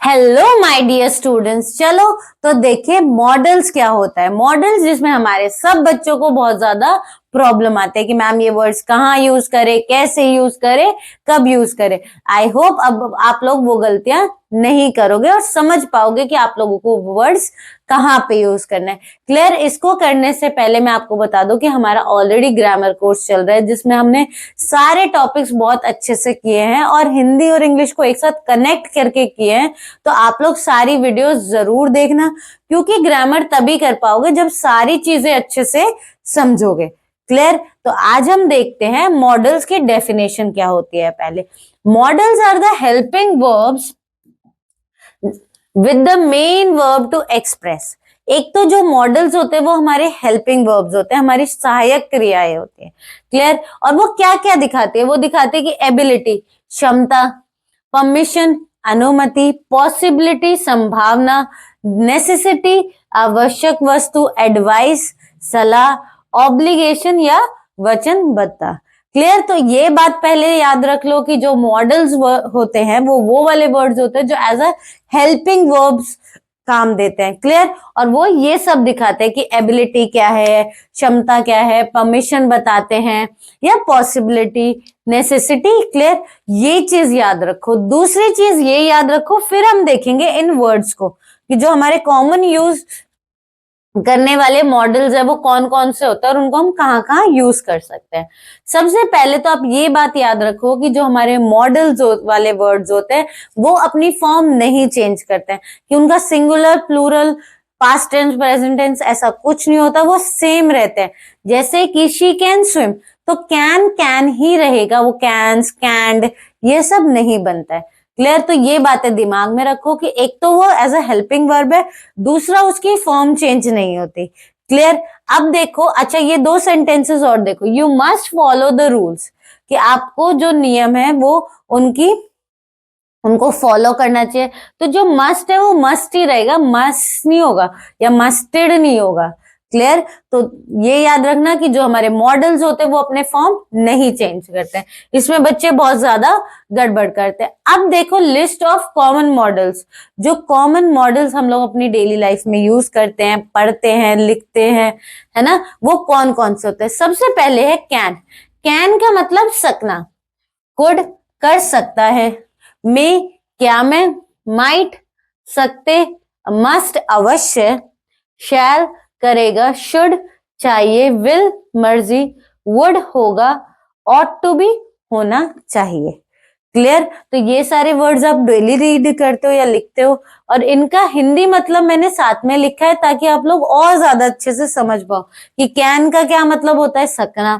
Hello my dear students. चलो तो देखिए मॉडल्स क्या होता है। मॉडल्स जिसमें हमारे सब बच्चों को बहुत ज्यादा प्रॉब्लम आते हैं कि मैम ये वर्ड्स कहाँ यूज करें, कैसे यूज करें, कब यूज करें। आई होप अब आप लोग वो गलतियां नहीं करोगे और समझ पाओगे कि आप लोगों को वर्ड्स कहाँ पे यूज करना है। क्लियर। इसको करने से पहले मैं आपको बता दूं कि हमारा ऑलरेडी ग्रामर कोर्स चल रहा है जिसमें हमने सारे टॉपिक्स बहुत अच्छे से किए हैं और हिंदी और इंग्लिश को एक साथ कनेक्ट करके किए हैं। तो आप लोग सारी वीडियोस जरूर देखना, क्योंकि ग्रामर तभी कर पाओगे जब सारी चीजें अच्छे से समझोगे। क्लियर। तो आज हम देखते हैं मॉडल्स की डेफिनेशन क्या होती है। पहले, modals are the helping verbs with the main verb to express. एक तो जो मॉडल्स होते हैं वो हमारे हेल्पिंग वर्ब्स होते हैं, हमारी सहायक क्रियाएं होती हैं। क्लियर। और वो क्या क्या दिखाते हैं? वो दिखाते हैं कि एबिलिटी क्षमता, परमिशन अनुमति, पॉसिबिलिटी संभावना, नेसेसिटी आवश्यक वस्तु, एडवाइस सलाह, ऑब्लिगेशन या वचनबद्धता। क्लियर। तो ये बात पहले याद रख लो कि जो मॉडल्स होते हैं वो वाले वर्ड्स होते हैं जो एज अ हेल्पिंग वर्ब्स काम देते हैं। क्लियर। और वो ये सब दिखाते हैं कि एबिलिटी क्या है, क्षमता क्या है, परमिशन बताते हैं या पॉसिबिलिटी, नेसेसिटी। क्लियर। ये चीज याद रखो। दूसरी चीज ये याद रखो, फिर हम देखेंगे इन वर्ड्स को कि जो हमारे कॉमन यूज करने वाले मॉडल्स है वो कौन कौन से होते हैं और उनको हम कहाँ कहाँ यूज कर सकते हैं। सबसे पहले तो आप ये बात याद रखो कि जो हमारे मॉडल्स वाले वर्ड्स होते हैं वो अपनी फॉर्म नहीं चेंज करते हैं, कि उनका singular, plural, past tense, present tense ऐसा कुछ नहीं होता, वो सेम रहते हैं। जैसे कि शी कैन स्विम, तो कैन ही रहेगा, वो कैन्स, कैंड ये सब नहीं बनता है। क्लियर। तो ये बातें दिमाग में रखो कि एक तो वो एज अ हेल्पिंग वर्ब है, दूसरा उसकी फॉर्म चेंज नहीं होती। क्लियर। अब देखो, अच्छा ये दो सेंटेंसेस और देखो। You must follow the rules, कि आपको जो नियम है वो उनको फॉलो करना चाहिए। तो जो मस्ट है वो मस्ट ही रहेगा, मस्ट नहीं होगा या मस्टेड नहीं होगा। क्लियर। तो ये याद रखना कि जो हमारे मॉडल्स होते हैं वो अपने फॉर्म नहीं चेंज करते हैं। इसमें बच्चे बहुत ज्यादा गड़बड़ करते हैं। अब देखो लिस्ट ऑफ कॉमन मॉडल्स। जो कॉमन मॉडल्स हम लोग अपनी डेली लाइफ में यूज करते हैं, पढ़ते हैं, लिखते हैं, है ना, वो कौन कौन से होते हैं। सबसे पहले है कैन। कैन का मतलब सकना, कुड कर सकता है, में क्या में, माइट सकते, मस्ट अवश्य, शैल करेगा, शुड चाहिए, विल मर्जी, वुड होगा, ऑट टू बी होना चाहिए। क्लियर। तो ये सारे वर्ड्स आप डेली रीड करते हो या लिखते हो और इनका हिंदी मतलब मैंने साथ में लिखा है ताकि आप लोग और ज्यादा अच्छे से समझ पाओ कि कैन का क्या मतलब होता है, सकना,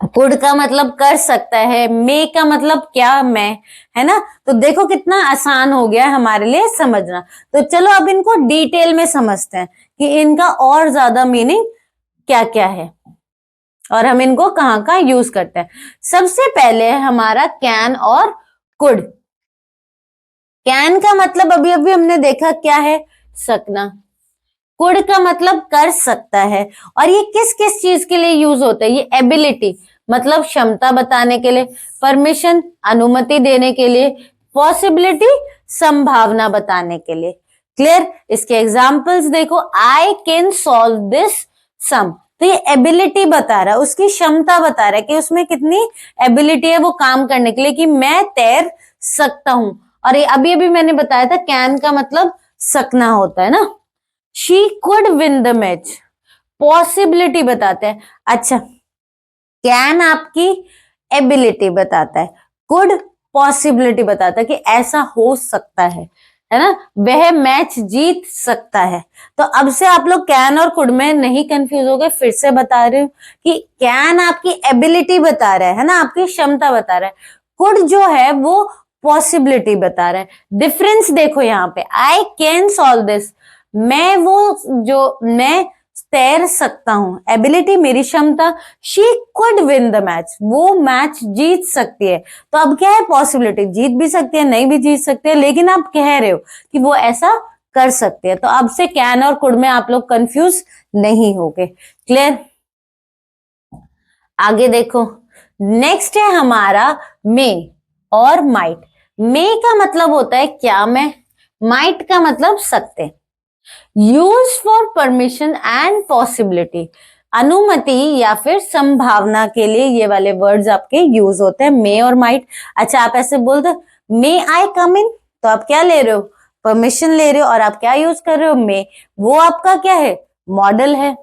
कुड का मतलब कर सकता है, मे का मतलब क्या, मैं, है ना। तो देखो कितना आसान हो गया है हमारे लिए समझना। तो चलो अब इनको डिटेल में समझते हैं कि इनका और ज्यादा मीनिंग क्या क्या है और हम इनको कहाँ कहाँ यूज करते हैं। सबसे पहले है हमारा कैन और कुड। कैन का मतलब अभी अभी हमने देखा क्या है, सकना। कुड का मतलब कर सकता है। और ये किस किस चीज के लिए यूज होता है? ये एबिलिटी मतलब क्षमता बताने के लिए, परमिशन अनुमति देने के लिए, पॉसिबिलिटी संभावना बताने के लिए। क्लियर। इसके एग्जांपल्स देखो, आई कैन सॉल्व दिस सम। तो ये एबिलिटी बता रहा है, उसकी क्षमता बता रहा है कि उसमें कितनी एबिलिटी है वो काम करने के लिए, कि मैं तैर सकता हूं। और ये अभी अभी मैंने बताया था कैन का मतलब सकना होता है ना। She could win the match, possibility बताते हैं। अच्छा, कैन आपकी एबिलिटी बताता है, कुड पॉसिबिलिटी बताता है कि ऐसा हो सकता है ना, वह मैच जीत सकता है। तो अब से आप लोग कैन और कुड में नहीं कंफ्यूज हो गए। फिर से बता रही हूँ कि कैन आपकी एबिलिटी बता रहा है ना, आपकी क्षमता बता रहा है। कुड जो है वो पॉसिबिलिटी बता रहा है। डिफरेंस देखो यहाँ पे, आई कैन सॉल्व दिस, मैं तैर सकता हूं, एबिलिटी मेरी क्षमता। She could win the match, वो मैच जीत सकती है। तो अब क्या है, पॉसिबिलिटी, जीत भी सकती है, नहीं भी जीत सकती है, लेकिन आप कह रहे हो कि वो ऐसा कर सकते हैं। तो अब से कैन और कुड में आप लोग कंफ्यूज नहीं होगे। क्लियर। आगे देखो, नेक्स्ट है हमारा मे और माइट। मे का मतलब होता है क्या में, माइट का मतलब सकते। Use for permission and possibility, अनुमति या फिर संभावना के लिए ये वाले वर्ड्स आपके यूज होते हैं, मे और माइट। अच्छा आप ऐसे बोल दो मे आई कम इन, तो आप क्या ले रहे हो, परमिशन ले रहे हो, और आप क्या यूज कर रहे हो, मे, वो आपका क्या है, मॉडल है।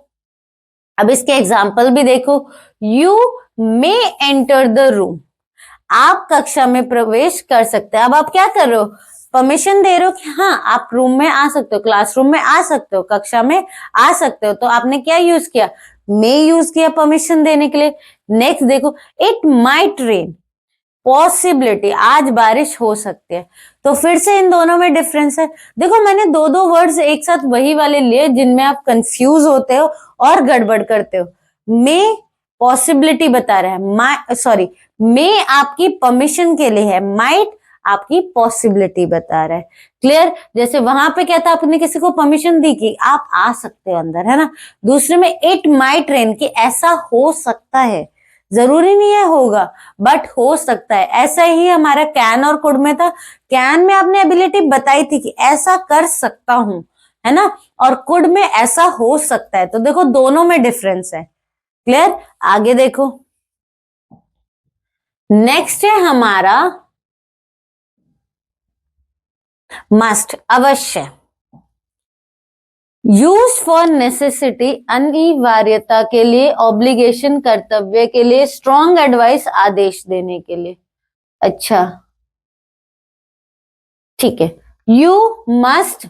अब इसके एग्जाम्पल भी देखो, you may enter the room, आप कक्षा में प्रवेश कर सकते हैं। अब आप क्या कर रहे हो, परमिशन दे रहे हो कि हाँ आप रूम में आ सकते हो, क्लासरूम में आ सकते हो, कक्षा में आ सकते हो, तो आपने क्या यूज किया, मे यूज किया परमिशन देने के लिए। नेक्स्ट देखो, इट माइट रेन, पॉसिबिलिटी, आज बारिश हो सकती है। तो फिर से इन दोनों में डिफरेंस है। देखो मैंने दो दो वर्ड्स एक साथ वही वाले लिए जिनमें आप कंफ्यूज होते हो और गड़बड़ करते हो। मे पॉसिबिलिटी बता रहा है, मे आपकी परमिशन के लिए है, माइट आपकी पॉसिबिलिटी बता रहा है। क्लियर, जैसे वहां पे क्या था, आपने किसी को परमिशन दी कि आप आ सकते हो अंदर, है ना। दूसरे में इट माइट रेन, कि ऐसा हो सकता है, जरूरी नहीं है होगा, बट हो सकता है। ऐसा ही हमारा कैन और कुड में था, कैन में आपने एबिलिटी बताई थी कि ऐसा कर सकता हूं, है ना, और कुड में ऐसा हो सकता है। तो देखो दोनों में डिफरेंस है। क्लियर, आगे देखो, नेक्स्ट है हमारा मस्ट, अवश्य। यूज फॉर नेसेसिटी, अनिवार्यता के लिए, ऑब्लिगेशन कर्तव्य के लिए, स्ट्रॉन्ग एडवाइस आदेश देने के लिए। अच्छा ठीक है, यू मस्ट,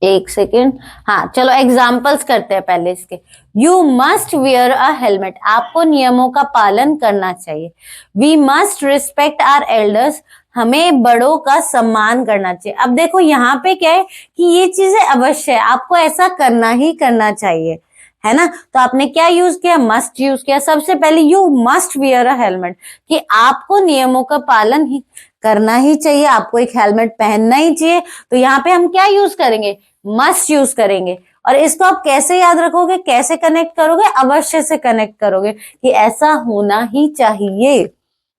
एक सेकेंड, हाँ चलो एग्जाम्पल्स करते हैं पहले इसके। You must wear a helmet, आपको नियमों का पालन करना चाहिए। We must respect our elders, हमें बड़ों का सम्मान करना चाहिए। अब देखो यहाँ पे क्या है कि ये चीजें अवश्य है, आपको ऐसा करना ही करना चाहिए, है ना। तो आपने क्या यूज किया, मस्ट यूज किया। सबसे पहले you must wear a helmet, कि आपको नियमों का पालन ही करना ही चाहिए, आपको एक हेलमेट पहनना ही चाहिए। तो यहाँ पे हम क्या यूज करेंगे, मस्ट यूज करेंगे। और इसको आप कैसे याद रखोगे, कैसे कनेक्ट करोगे, अवश्य से कनेक्ट करोगे कि ऐसा होना ही चाहिए।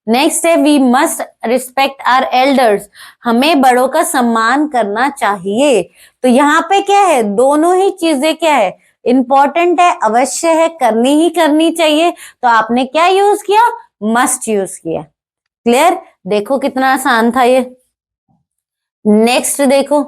नेक्स्ट है we must respect our elders, हमें बड़ों का सम्मान करना चाहिए। तो यहाँ पे क्या है, दोनों ही चीजें क्या है, इंपॉर्टेंट है, अवश्य है, करनी ही करनी चाहिए। तो आपने क्या यूज किया, मस्ट यूज किया। क्लियर, देखो कितना आसान था ये। नेक्स्ट देखो,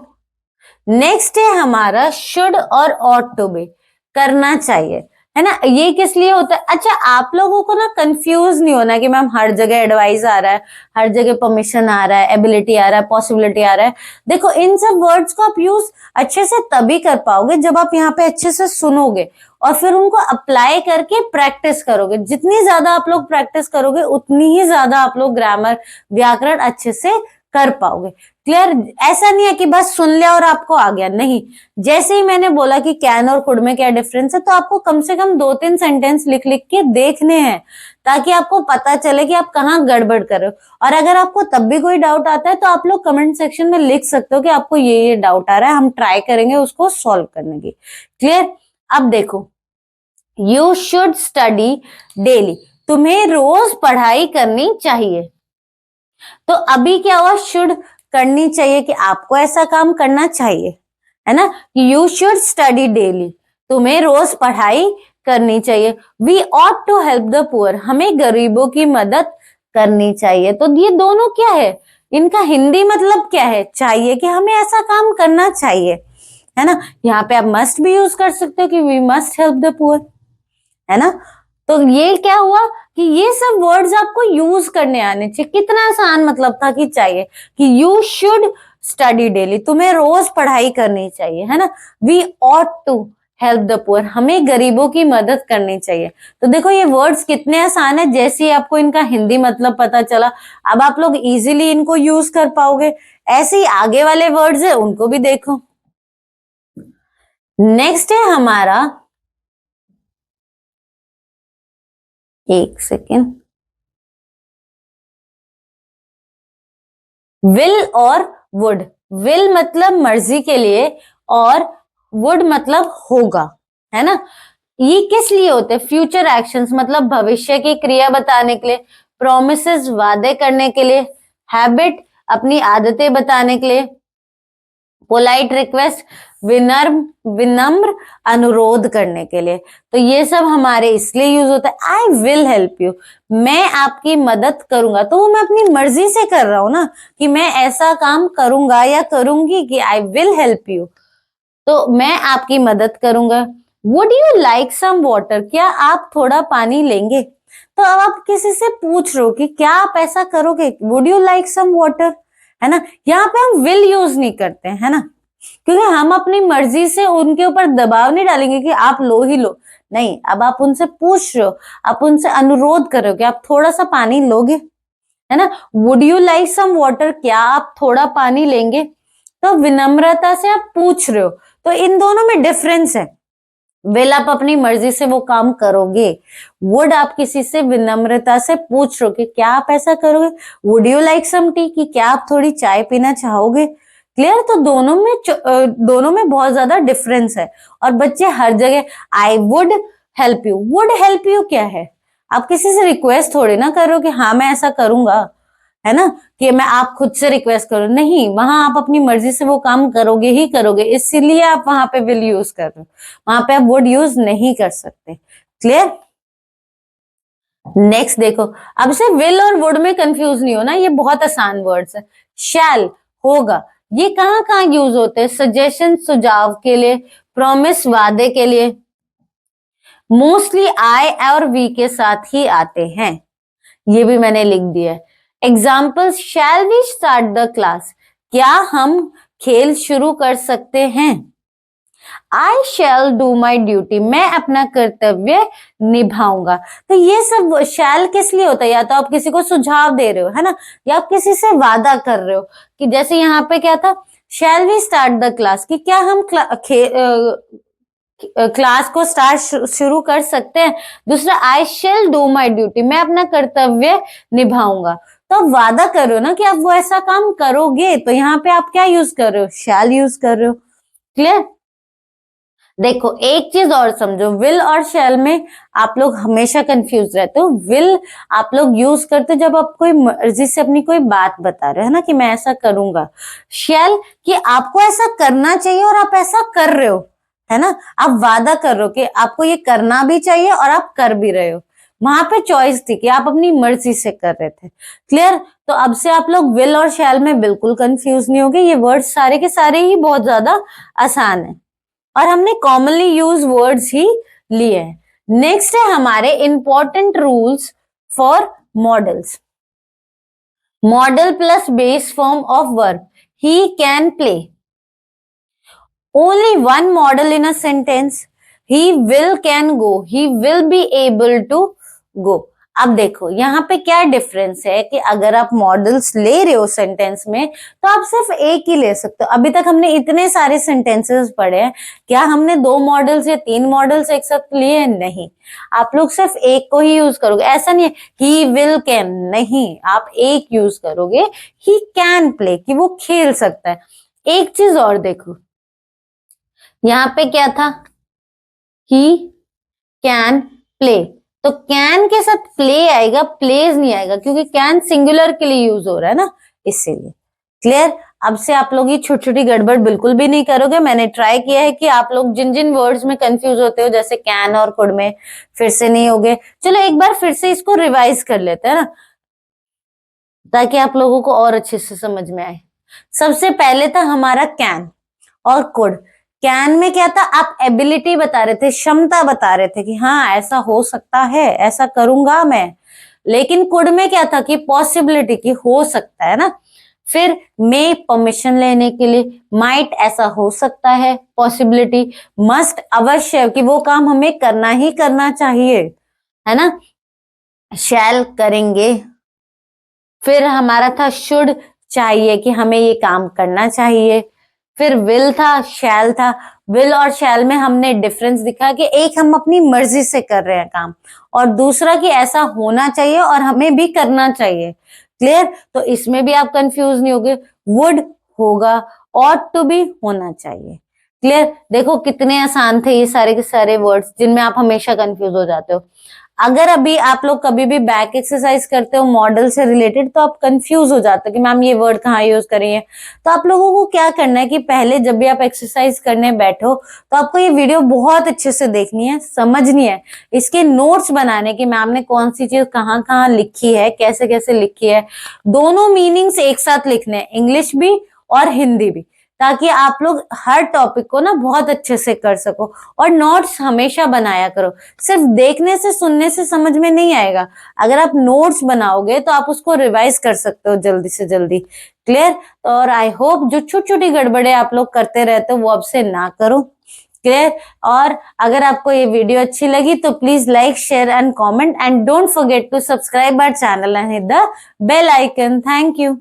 नेक्स्ट है हमारा शुड और ऑट टू बी, करना चाहिए, है ना। ये किस लिए होता है, अच्छा आप लोगों को ना कंफ्यूज नहीं होना कि मैम हर जगह एडवाइस आ रहा है, हर जगह परमिशन आ रहा है, एबिलिटी आ रहा है, पॉसिबिलिटी आ रहा है। देखो इन सब वर्ड्स को आप यूज अच्छे से तभी कर पाओगे जब आप यहाँ पे अच्छे से सुनोगे और फिर उनको अप्लाई करके प्रैक्टिस करोगे। जितनी ज्यादा आप लोग प्रैक्टिस करोगे उतनी ही ज्यादा आप लोग ग्रामर, व्याकरण अच्छे से कर पाओगे। क्लियर, ऐसा नहीं है कि बस सुन लिया और आपको आ गया, नहीं। जैसे ही मैंने बोला कि कैन और कुड में क्या डिफरेंस है, तो आपको कम से कम 2-3 सेंटेंस लिख लिख के देखने हैं ताकि आपको पता चले कि आप कहाँ गड़बड़ कर रहे हो। और अगर आपको तब भी कोई डाउट आता है तो आप लोग कमेंट सेक्शन में लिख सकते हो कि आपको ये डाउट आ रहा है, हम ट्राई करेंगे उसको सॉल्व करने की। क्लियर, अब देखो, यू शुड स्टडी डेली, तुम्हें रोज पढ़ाई करनी चाहिए। तो अभी क्या हुआ, शुड करनी चाहिए कि आपको ऐसा काम करना चाहिए, है ना। यू शुड स्टडी डेली, तुम्हें रोज पढ़ाई करनी चाहिए। We ought to help the poor, हमें गरीबों की मदद करनी चाहिए। तो ये दोनों क्या है, इनका हिंदी मतलब क्या है, चाहिए, कि हमें ऐसा काम करना चाहिए, है ना। यहाँ पे आप मस्ट भी यूज कर सकते हो कि we must help the poor, है ना। तो ये क्या हुआ कि ये सब वर्ड्स आपको यूज करने आने चाहिए। कितना आसान मतलब था कि चाहिए, कि यू शुड स्टडी डेली, तुम्हें रोज पढ़ाई करनी चाहिए, है ना। We ought to help the poor, हमें गरीबों की मदद करनी चाहिए। तो देखो ये वर्ड्स कितने आसान है, जैसे ही आपको इनका हिंदी मतलब पता चला अब आप लोग इजीली इनको यूज कर पाओगे। ऐसे ही आगे वाले वर्ड्स है उनको भी देखो। नेक्स्ट है हमारा, एक सेकेंड, विल और वुड। विल मतलब मर्जी के लिए और वुड मतलब होगा, है ना। ये किस लिए होते हैं, फ्यूचर एक्शंस मतलब भविष्य की क्रिया बताने के लिए। प्रोमिसेस वादे करने के लिए, हैबिट अपनी आदतें बताने के लिए, पोलाइट रिक्वेस्ट विनम्र अनुरोध करने के लिए। तो ये सब हमारे इसलिए यूज होता है, आई विल हेल्प यू, मैं आपकी मदद करूंगा। तो वो मैं अपनी मर्जी से कर रहा हूं ना कि मैं ऐसा काम करूंगा या करूंगी कि आई विल हेल्प यू, तो मैं आपकी मदद करूंगा। Would you like some water, क्या आप थोड़ा पानी लेंगे? तो अब आप किसी से पूछ रहे हो कि क्या आप ऐसा करोगे, would you like some water, है ना। यहाँ पे हम विल यूज नहीं करते है ना, क्योंकि हम अपनी मर्जी से उनके ऊपर दबाव नहीं डालेंगे कि आप लो ही लो, नहीं। अब आप उनसे पूछ रहे हो, आप उनसे अनुरोध कर रहे हो कि आप थोड़ा सा पानी लोगे, है ना। Would you like some water, क्या आप थोड़ा पानी लेंगे, तो विनम्रता से आप पूछ रहे हो। तो इन दोनों में डिफरेंस है। विल आप अपनी मर्जी से वो काम करोगे, वुड आप किसी से विनम्रता से पूछ रहे हो कि क्या आप ऐसा करोगे। Would you like some tea, कि क्या आप थोड़ी चाय पीना चाहोगे। क्लियर। तो दोनों में बहुत ज्यादा डिफरेंस है। और बच्चे हर जगह I would help you, would help you क्या है, आप किसी से रिक्वेस्ट थोड़ी ना करो कि हाँ मैं ऐसा करूंगा, है ना, कि मैं आप खुद से रिक्वेस्ट करो, नहीं। वहां आप अपनी मर्जी से वो काम करोगे ही करोगे, इसीलिए आप वहां पे विल यूज कर रहे हो, वहां पे आप वुड यूज नहीं कर सकते। क्लियर। नेक्स्ट देखो, अब से विल और वुड में कंफ्यूज नहीं होना, ये बहुत आसान वर्ड्स है। शैल होगा, ये कहाँ कहाँ यूज होते हैं, सजेशन सुझाव के लिए, प्रॉमिस वादे के लिए, मोस्टली आई और वी के साथ ही आते हैं, ये भी मैंने लिख दिया है। Examples, shall we start the class, क्या हम खेल शुरू कर सकते हैं। आई शैल डू माई ड्यूटी, मैं अपना कर्तव्य निभाऊंगा। तो ये सब शैल किस लिए होता है, या तो आप किसी को सुझाव दे रहे हो, है ना, या आप किसी से वादा कर रहे हो कि जैसे यहाँ पे क्या था, shall we start the class, कि क्या हम क्लास को स्टार्ट शुरू कर सकते हैं। दूसरा, I shall do my duty, मैं अपना कर्तव्य निभाऊंगा। तो आप वादा कर रहे हो ना कि आप वो ऐसा काम करोगे, तो यहाँ पे आप क्या यूज कर रहे हो, शैल यूज कर रहे हो। क्लियर। देखो एक चीज और समझो, विल और शैल में आप लोग हमेशा कंफ्यूज रहते हो। विल आप लोग यूज करते हो जब आप कोई मर्जी से अपनी कोई बात बता रहे हो, है ना, कि मैं ऐसा करूंगा। शैल कि आपको ऐसा करना चाहिए और आप ऐसा कर रहे हो, है ना, आप वादा कर रहे हो कि आपको ये करना भी चाहिए और आप कर भी रहे हो। वहां पे चॉइस थी कि आप अपनी मर्जी से कर रहे थे। क्लियर। तो अब से आप लोग विल और शैल में बिल्कुल कंफ्यूज नहीं होंगे, ये वर्ड सारे के सारे ही बहुत ज्यादा आसान है और हमने कॉमनली यूज वर्ड्स ही लिए हैं। नेक्स्ट है हमारे important rules for models. Model plus base form of verb, he can play, only one model in a sentence, he will can go, he will be able to go। अब देखो यहाँ पे क्या difference है कि अगर आप मॉडल्स ले रहे हो सेंटेंस में तो आप सिर्फ एक ही ले सकते हो। अभी तक हमने इतने सारे सेंटेंसेस पढ़े हैं, क्या हमने 2 मॉडल्स या 3 मॉडल्स एक साथ लिए हैं? नहीं, आप लोग सिर्फ एक को ही यूज करोगे। ऐसा नहीं है ही विल कैन, नहीं, आप एक यूज करोगे, ही कैन प्ले, कि वो खेल सकता है। एक चीज और देखो, यहाँ पे क्या था, ही कैन प्ले, तो कैन के साथ प्ले आएगा, प्लेज नहीं आएगा, क्योंकि कैन सिंगुलर के लिए यूज हो रहा है ना, इसीलिए। क्लियर। अब से आप लोग ये छोटी छोटी गड़बड़ बिल्कुल भी नहीं करोगे। मैंने ट्राई किया है कि आप लोग जिन जिन वर्ड्स में कंफ्यूज होते हो, जैसे कैन और कुड में, फिर से नहीं होगे। चलो एक बार फिर से इसको रिवाइज कर लेते हैं ना, ताकि आप लोगों को और अच्छे से समझ में आए। सबसे पहले था हमारा कैन और कुड। कैन में क्या था, आप एबिलिटी बता रहे थे, क्षमता बता रहे थे कि हाँ ऐसा हो सकता है, ऐसा करूंगा मैं। लेकिन कुड में क्या था कि पॉसिबिलिटी की हो सकता है ना। फिर मे परमिशन लेने के लिए, माइट ऐसा हो सकता है, पॉसिबिलिटी। मस्ट अवश्य कि वो काम हमें करना ही करना चाहिए, है ना। शैल करेंगे। फिर हमारा था शुड, चाहिए कि हमें ये काम करना चाहिए। फिर विल था, शैल था। विल और शैल में हमने डिफरेंस दिखा कि एक हम अपनी मर्जी से कर रहे हैं काम, और दूसरा कि ऐसा होना चाहिए और हमें भी करना चाहिए। क्लियर। तो इसमें भी आप कंफ्यूज नहीं होगे, वुड होगा, ऑट टू बी होना चाहिए। क्लियर। देखो कितने आसान थे ये सारे के सारे वर्ड्स जिनमें आप हमेशा कंफ्यूज हो जाते हो। अगर अभी आप लोग कभी भी बैक एक्सरसाइज करते हो मॉडल से रिलेटेड तो आप कंफ्यूज हो जाते हो कि मैम ये वर्ड कहाँ यूज करिए। तो आप लोगों को क्या करना है कि पहले जब भी आप एक्सरसाइज करने बैठो तो आपको ये वीडियो बहुत अच्छे से देखनी है, समझनी है, इसके नोट्स बनाने की मैम ने कौन सी चीज कहाँ कहाँ लिखी है, कैसे कैसे लिखी है, दोनों मीनिंग्स एक साथ लिखने हैं, इंग्लिश भी और हिंदी भी, ताकि आप लोग हर टॉपिक को ना बहुत अच्छे से कर सको। और नोट्स हमेशा बनाया करो, सिर्फ देखने से सुनने से समझ में नहीं आएगा, अगर आप नोट्स बनाओगे तो आप उसको रिवाइज कर सकते हो जल्दी से जल्दी। क्लियर? और आई होप जो छोटी छोटी गड़बड़े आप लोग करते रहते हो वो अब से ना करो। क्लियर? और अगर आपको ये वीडियो अच्छी लगी तो please like, share and comment, and don't forget to subscribe our channel and hit the bell icon. Thank you.